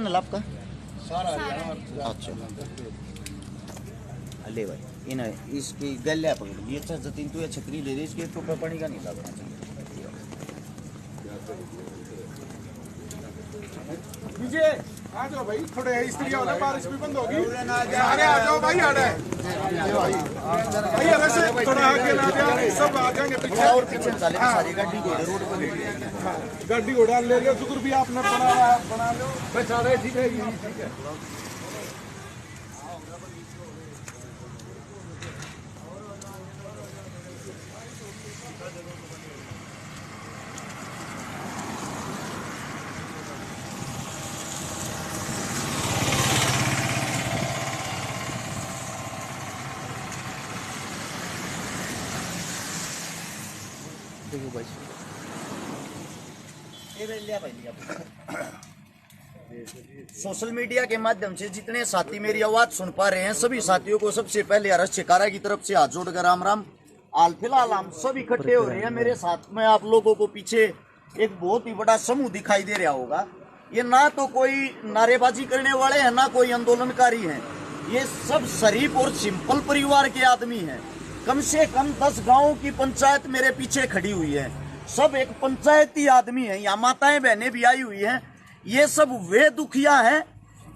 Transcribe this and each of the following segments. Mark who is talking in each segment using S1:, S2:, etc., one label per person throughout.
S1: आपका अच्छा ले भाई इन इसकी गल्या पकड़ ली। अच्छा जतीन तू ये छतरी ले दे, इसके ऊपर पानी का नहीं लगना चाहिए।
S2: आ जाओ भाई, थोड़े स्त्री वाला बारिश भी बंद होगी। सारे आ जाओ भाई, आ रहे भैया वैसे थोड़ा आगे ना जाए, सब आ जाएंगे पीछे
S1: और पीछे साले सारी गाड़ी घोड़े रोड पर बैठ गए।
S2: गाड़ी घोड़ा ले लो, शुक्र भी आपने बना लो बस। सारे ठीक है, ठीक है।
S1: सोशल मीडिया के माध्यम से जितने साथी मेरी आवाज सुन पा रहे हैं, सभी साथियों को सबसे पहले अरस शिकारा की तरफ से हाथ जोड़कर राम राम। हाल फिलहाल हम सब इकट्ठे हो रहे हैं। मेरे साथ में आप लोगों को पीछे एक बहुत ही बड़ा समूह दिखाई दे रहा होगा। ये ना तो कोई नारेबाजी करने वाले हैं, ना कोई आंदोलनकारी हैं। ये सब शरीफ और सिंपल परिवार के आदमी हैं। कम से कम 10 गाँव की पंचायत मेरे पीछे खड़ी हुई है। सब एक पंचायती आदमी है। यहाँ माताएं बहनें भी आई हुई हैं। ये सब वे दुखिया हैं।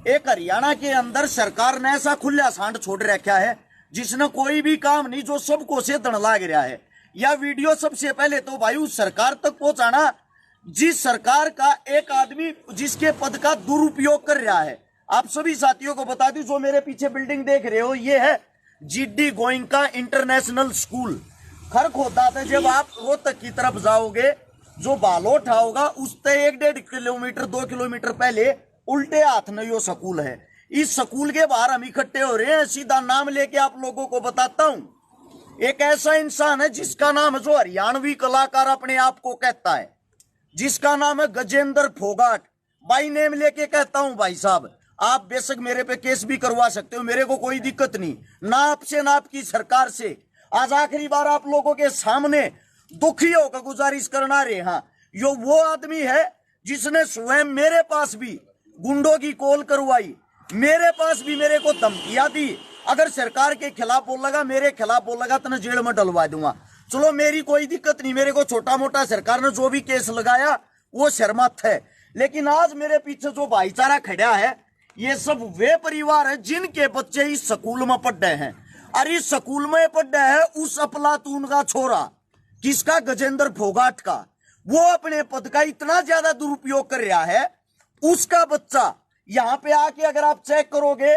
S1: एक हरियाणा के अंदर सरकार ने ऐसा खुला सांड छोड़ रखा है जिसने कोई भी काम नहीं, जो सबको से दण लाग रहा है। यह वीडियो सबसे पहले तो भाई उस सरकार तक पहुंचाना जिस सरकार का एक आदमी जिसके पद का दुरुपयोग कर रहा है। आप सभी साथियों को बता दूं, जो मेरे पीछे बिल्डिंग देख रहे हो, ये है GD Goenka international school. Kharkhoda से जब आप रोहतक की तरफ जाओगे, जो बालोट होगा उससे 1-1.5 किलोमीटर 2 किलोमीटर पहले उल्टे हाथ में यो स्कूल है। इस स्कूल के बाहर हम इकट्ठे हो रहे हैं। सीधा नाम लेके आप लोगों को बताता हूं। एक ऐसा इंसान है जिसका नाम है, जो हरियाणवी कलाकार अपने आप को कहता है, जिसका नाम है गजेंद्र फोगाट। बाई नेम लेके कहता हूं भाई साहब, आप बेशक मेरे पे केस भी करवा सकते हो, मेरे को कोई दिक्कत नहीं, ना आपसे ना आपकी सरकार से। आज आखिरी बार आप लोगों के सामने दुखी होकर गुजारिश करना रहे। हाँ, यो वो आदमी है जिसने स्वयं मेरे पास भी गुंडों की कॉल करवाई, मेरे पास भी मेरे को धमकियां दी। अगर सरकार के खिलाफ बोलेगा, मेरे खिलाफ बोलेगा तो मैं जेल में डलवा दूंगा। चलो मेरी कोई दिक्कत नहीं, मेरे को छोटा मोटा सरकार ने जो भी केस लगाया वो शर्मत है। लेकिन आज मेरे पीछे जो भाईचारा खड़ा है, ये सब वे परिवार है जिनके बच्चे इस स्कूल में पढ़ रहे हैं। और इस स्कूल में पढ़ रहे हैं उस अफलातून का छोरा, किसका, गजेंद्र फोगाट का। वो अपने पद का इतना ज्यादा दुरुपयोग कर रहा है। उसका बच्चा यहाँ पे आके अगर आप चेक करोगे,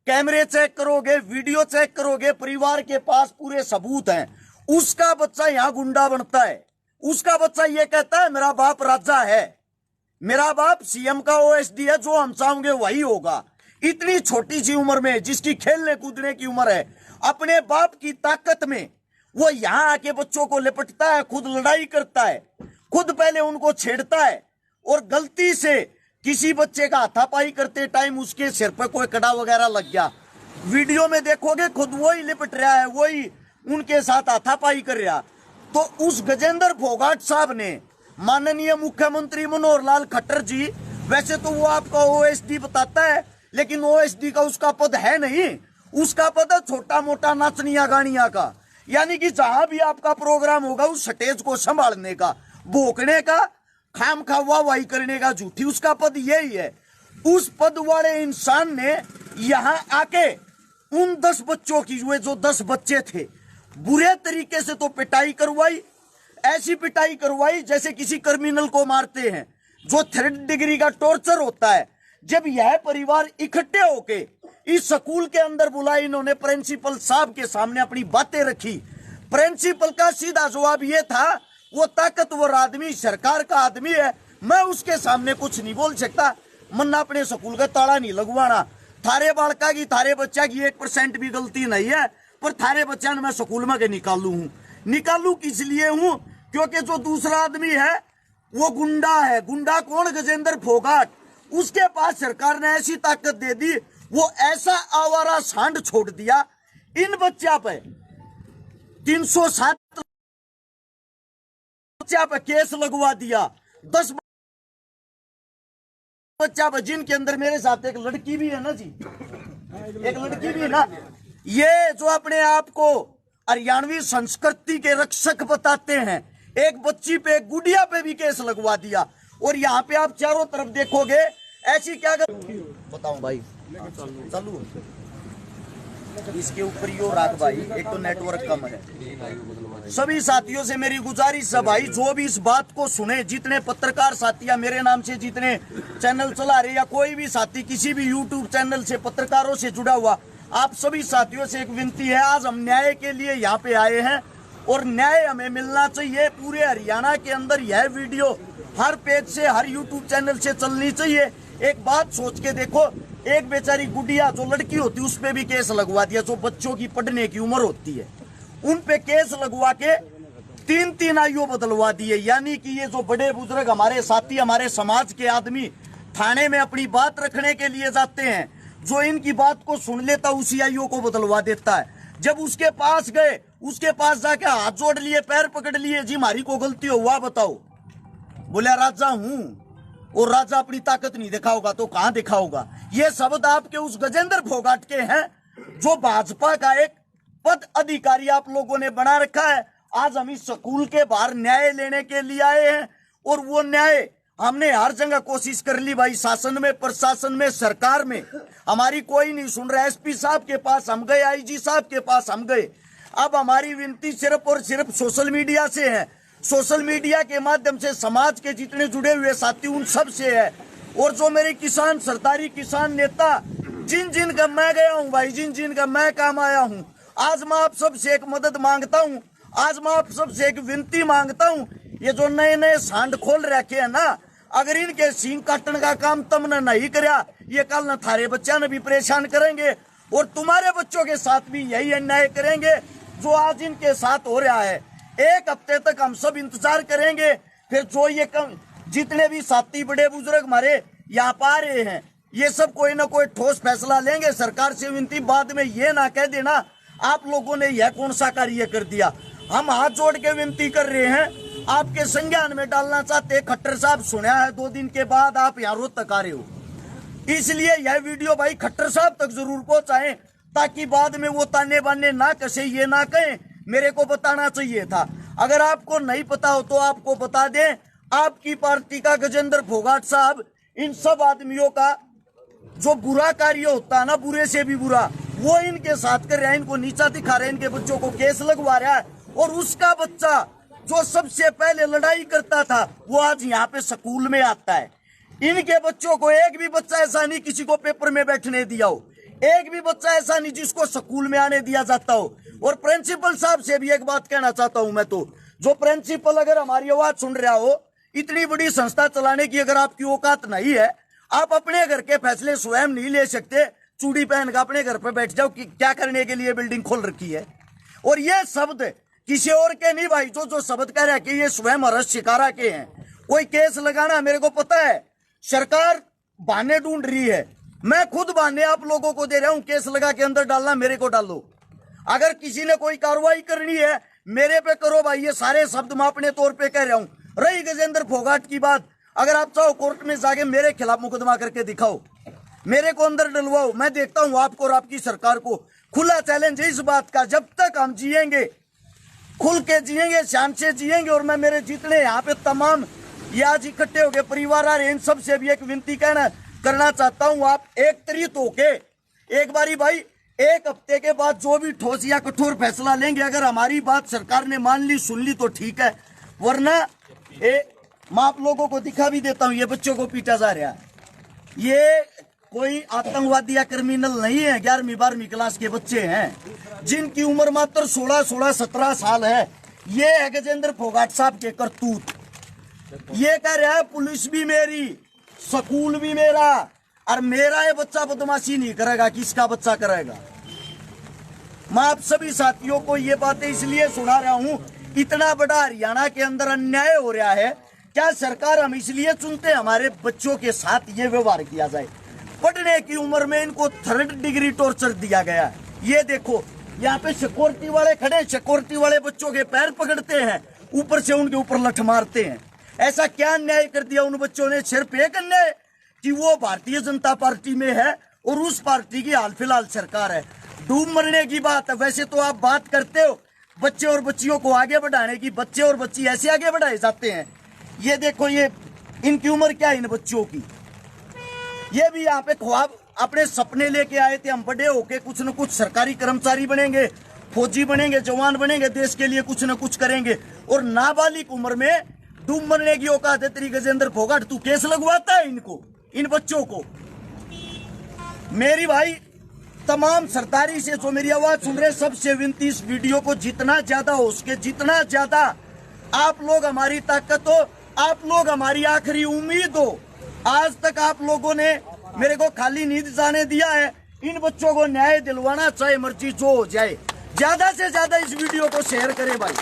S1: कैमरे चेक करोगे, वीडियो चेक करोगे, परिवार के पास पूरे सबूत हैं। उसका बच्चा यहाँ गुंडा बनता है। उसका बच्चा ये कहता है मेरा बाप राजा है, मेरा बाप सीएम का ओएसडी है, जो हम चाहेंगे वही होगा। इतनी छोटी सी उम्र में, जिसकी खेलने कूदने की उम्र है, अपने बाप की ताकत में वो यहां आके बच्चों को लिपटता है, खुद लड़ाई करता है, खुद पहले उनको छेड़ता है। और गलती से किसी बच्चे का हाथापाई करते टाइम उसके सिर पर कोई कड़ा वगैरह लग गया, वीडियो में देखोगे खुद वही लिपट रहा है, वही उनके साथ हाथापाई कर रहा। तो उस गजेंद्र फोगाट साहब ने, माननीय मुख्यमंत्री मनोहर लाल खट्टर जी, वैसे तो वो आपका ओएसडी बताता है, लेकिन ओएसडी का उसका पद है नहीं। उसका पद है छोटा मोटा नाचनिया गानिया का। यानी कि जहां भी आपका प्रोग्राम होगा उस स्टेज को संभालने का, भोंकने का, खाम खा वाहवाही करने का, झूठी, उसका पद यही है। उस पद वाले इंसान ने यहां आके उन 10 बच्चों की, जो 10 बच्चे थे, बुरे तरीके से तो पिटाई करवाई। ऐसी पिटाई करवाई जैसे किसी क्रिमिनल को मारते हैं, जो 3rd डिग्री का टॉर्चर होता है। जब यह परिवार इकट्ठे होके इस स्कूल के अंदर बुलाए, इन्होंने प्रिंसिपल साहब के सामने अपनी बातें रखी। प्रिंसिपल का सीधा जवाब ये था, वो ताकतवर आदमी, सरकार का आदमी है, मैं उसके सामने कुछ नहीं बोल सकता, मन्ना अपने स्कूल का ताला नहीं लगवाना। थारे बालका की, थारे बच्चा की 1% भी गलती नहीं है, पर थारे बच्चा ने मैं स्कूल में के निकालू हूं। निकालू किस लिए हूं? क्योंकि जो दूसरा आदमी है वो गुंडा है। गुंडा कौन? गजेंद्र फोगाट। उसके पास सरकार ने ऐसी ताकत दे दी, वो ऐसा आवारा सांड छोड़ दिया। इन बच्चा पे 307 बच्चा पे केस लगवा दिया। 10 बच्चा बजिन के अंदर मेरे साथ एक लड़की भी है ना जी, एक लड़की भी है ना। ये जो अपने आप को हरियाणवी संस्कृति के रक्षक बताते हैं, एक बच्ची पे, एक गुड़िया पे भी केस लगवा दिया। और यहाँ पे आप चारों तरफ देखोगे ऐसी क्या बताऊं भाई, चालू इसके ऊपर यो राख भाई, एक तो नेटवर्क कम है। सभी साथियों से मेरी गुजारिश है भाई, जो भी इस बात को सुने, जितने पत्रकार साथी या मेरे नाम से जितने चैनल चला रहे या कोई भी साथी किसी भी यूट्यूब चैनल से पत्रकारों से जुड़ा हुआ, आप सभी साथियों से एक विनती है, आज हम न्याय के लिए यहाँ पे आए हैं और न्याय हमें मिलना चाहिए। पूरे हरियाणा के अंदर यह वीडियो हर पेज से, हर यूट्यूब चैनल से चलनी चाहिए। एक बात सोच के देखो, एक बेचारी गुड़िया जो लड़की होती है उस पे भी केस लगवा दिया, जो बच्चों की पढ़ने की उम्र होती है उन पे केस लगवा के 3-3 आयु बदलवा दिए। यानी कि ये जो बड़े बुजुर्ग हमारे साथी, हमारे समाज के आदमी थाने में अपनी बात रखने के लिए जाते हैं, जो इनकी बात को सुन लेता उसी आयु को बदलवा देता है। जब उसके पास गए, उसके पास जाके हाथ जोड़ लिए, पैर पकड़ लिए, जी हमारी को गलती हुआ बताओ। बोला राजा हूं, और राजा अपनी ताकत नहीं दिखाओगा तो कहां दिखाओगा। ये शब्द आपके उस गजेंद्र फोगाट के हैं जो भाजपा का एक पद अधिकारी आप लोगों ने बना रखा है। आज हम इस स्कूल के बाहर न्याय लेने के लिए आए हैं और वो न्याय हमने हर जगह कोशिश कर ली भाई, शासन में, प्रशासन में, सरकार में, हमारी कोई नहीं सुन रहा। एसपी साहब के पास हम गए, आईजी साहब के पास हम गए। अब हमारी विनती सिर्फ और सिर्फ सोशल मीडिया से है, सोशल मीडिया के माध्यम से समाज के जितने जुड़े हुए साथी उन सब से है। और जो मेरे किसान, सरदारी किसान नेता, जिन जिन का मैं गया हूँ भाई, जिन जिन का मैं काम आया हूँ, आज मैं आप सबसे एक मदद मांगता हूँ, आज मैं आप सबसे एक विनती मांगता हूँ। ये जो नए नए सांड खोल रखे हैं ना, अगर इनके सींग काटने का काम तुमने नहीं कराया, ये कल न थारे बच्चा ने भी परेशान करेंगे और तुम्हारे बच्चों के साथ भी यही अन्याय करेंगे जो आज इनके साथ हो रहा है। एक हफ्ते तक हम सब इंतजार करेंगे, फिर जो ये जितने भी साथी बड़े बुजुर्ग हमारे यहाँ पा रहे हैं, ये सब कोई ना कोई ठोस फैसला लेंगे। सरकार से विनती, बाद में ये ना कह देना आप लोगों ने यह कौन सा कार्य कर दिया। हम हाथ जोड़ के विनती कर रहे हैं, आपके संज्ञान में डालना चाहते। खट्टर साहब सुना है 2 दिन के बाद आप यहाँ रोज तक आ रहे हो, इसलिए यह वीडियो भाई खट्टर साहब तक जरूर पहुंचाएं, ताकि बाद में वो ताने बाने ना कसे, ये ना कहें मेरे को बताना चाहिए था। अगर आपको नहीं पता हो तो आपको बता दें, आपकी पार्टी का गजेंद्र फोगाट साहब इन सब आदमियों का जो बुरा कार्य होता है ना, बुरे से भी बुरा, वो इनके साथ कर रहा है, इनको नीचा दिखा रहे हैं, इनके बच्चों को केस लगवा रहा है। और उसका बच्चा जो सबसे पहले लड़ाई करता था वो आज यहाँ पे स्कूल में आता है। इनके बच्चों को एक भी बच्चा ऐसा नहीं किसी को पेपर में बैठने दिया हो, एक भी बच्चा ऐसा नहीं जिसको स्कूल में आने दिया जाता हो। और प्रिंसिपल साहब से भी एक बात कहना चाहता हूं मैं, तो जो प्रिंसिपल अगर हमारी आवाज सुन रहा हो, इतनी बड़ी संस्था चलाने की अगर आपकी औकात नहीं है, आप अपने घर के फैसले स्वयं नहीं ले सकते, चूड़ी पहन कर अपने घर पे बैठ जाओ कि क्या करने के लिए बिल्डिंग खोल रखी है। और ये शब्द किसी और के नहीं भाई, जो शब्द कह रहा है कि ये स्वयं हर्ष शिकारा के हैं। कोई केस लगाना, मेरे को पता है सरकार बहाने ढूंढ रही है, मैं खुद बहाने आप लोगों को दे रहा हूं। केस लगा के अंदर डालना, मेरे को डालो। अगर किसी ने कोई कार्रवाई करनी है मेरे पे करो भाई, ये सारे शब्द मैं अपने तौर पे कह रहा हूं। रही गजेंद्र फोगाट की बात, अगर आप चाहो कोर्ट में जाके मेरे खिलाफ मुकदमा करके दिखाओ, मेरे को अंदर डलवाओ, मैं देखता हूं आपको और आपकी सरकार को। खुला चैलेंज है इस बात का, जब तक हम जिएंगे, खुल के जिएंगे, शान से जिएंगे। और मैं मेरे जितने यहाँ पे तमाम ये आज इकट्ठे हो गए परिवार आ रहे हैं, इन सब से भी एक विनती करना चाहता हूँ, आप एक तरीत होके एक बारी भाई, 1 हफ्ते के बाद जो भी ठोस या कठोर फैसला लेंगे, अगर हमारी बात सरकार ने मान ली, सुन ली तो ठीक है, वरना मैं आप लोगों को दिखा भी देता हूँ। ये बच्चों को पीटा जा रहा है, ये कोई आतंकवादी या क्रिमिनल नहीं है, 11वीं 12वीं क्लास के बच्चे हैं जिनकी उम्र मात्र 16, 17 साल है। ये है गजेंद्र फोगाट साहब के करतूत। ये कह रहा है पुलिस भी मेरी, स्कूल भी मेरा, और मेरा ये बच्चा बदमाशी नहीं करेगा, किसका बच्चा करेगा। मैं आप सभी साथियों को ये बातें इसलिए सुना रहा हूं, इतना बड़ा हरियाणा के अंदर अन्याय हो रहा है। क्या सरकार हम इसलिए चुनते हमारे बच्चों के साथ ये व्यवहार किया जाए? पढ़ने की उम्र में इनको 3rd डिग्री टॉर्चर दिया गया है। ये देखो यहाँ पे सिक्योरिटी वाले खड़े, सिक्योरिटी वाले बच्चों के पैर पकड़ते हैं, ऊपर से उनके ऊपर लठ मारते हैं। ऐसा क्या अन्याय कर दिया उन बच्चों ने? सिर्फ एक अन्याय कि वो भारतीय जनता पार्टी में है और उस पार्टी की हाल फिलहाल सरकार है। डूब मरने की बात है। वैसे तो आप बात करते हो बच्चे और बच्चियों को आगे बढ़ाने की, बच्चे और बच्ची ऐसे आगे बढ़ाए जाते हैं। ये देखो, ये इनकी उम्र क्या है इन बच्चों की। ये भी यहाँ पे ख्वाब अपने सपने लेके आए थे, हम बड़े होके कुछ न कुछ सरकारी कर्मचारी बनेंगे, फौजी बनेंगे, जवान बनेंगे, देश के लिए कुछ न कुछ करेंगे। और नाबालिग उम्र में डूब मरने की औकात है तेरी गजेंद्र फोगाट। तू केस लगवाता है इनको, इन बच्चों को। मेरी भाई तमाम सरदारी से जो मेरी आवाज सुन रहे, सबसे विनती, इस वीडियो को जितना ज्यादा हो सके, जितना ज्यादा आप लोग हमारी ताकत हो, आप लोग हमारी आखिरी उम्मीद हो। आज तक आप लोगों ने मेरे को खाली नींद जाने दिया है। इन बच्चों को न्याय दिलवाना, चाहे मर्जी जो हो जाए। ज्यादा से ज्यादा इस वीडियो को शेयर करें भाई।